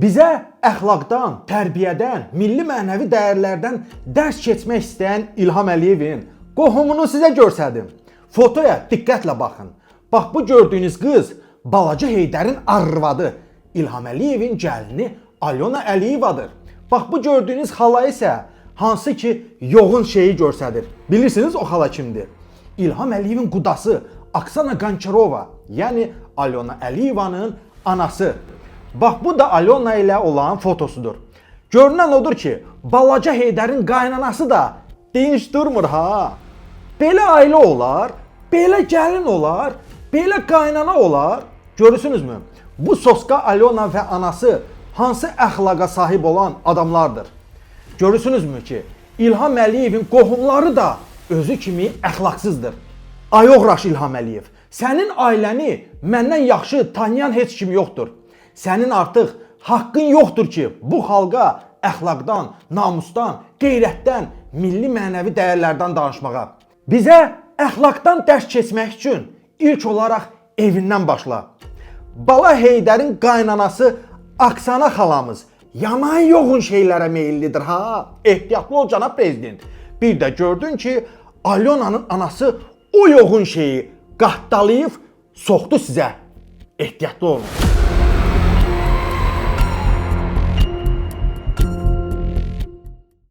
Bizə əxlaqdan, tərbiyədən, milli mənəvi dəyərlərdən dərs keçmək istəyən İlham Əliyevin qohumunu sizə göstərdim. Fotoya diqqətlə baxın. Bax bu gördüyünüz qız balaca Heydərin arvadı İlham Əliyevin gəlini Alyona Əliyevadır. Bax bu gördüyünüz xala isə hansı ki yoğun şeyi göstərir. Bilirsiniz o xala kimdir? İlham Əliyevin qudası Oksana Qançarova, yəni Alyona Əliyevanın anası. Bax bu da Alyona ilə olan fotosudur. Görünən odur ki, balaca Heydərin qaynanası da dinç durmur ha. Belə ailə olar, belə gəlin olar, belə qaynana olar. Görürsünüzmü? Bu Soska Alyona və anası hansı əxlaqa sahib olan adamlardır. Görürsünüzmü ki, İlham Əliyevin qohumları da özü kimi əxlaqsızdır. Ay oğraş İlham Əliyev, sənin ailəni məndən yaxşı tanıyan heç kim yoxdur. Sənin artıq haqqın yoxdur ki, bu xalqa əxlaqdan, namusdan, qeyrətdən, milli mənəvi dəyərlərdən danışmağa. Bizə əxlaqdan dərs keçmək üçün ilk olaraq evindən başla. Bala Heydərin qaynanası Oksana xalamız yaman yoğun şeylərə meyillidir ha. Ehtiyatlı ol cənab prezident. Bir də gördün ki, Alyonanın anası o yoğun şeyi qatdalayıb soxdu sizə. Ehtiyatlı olun.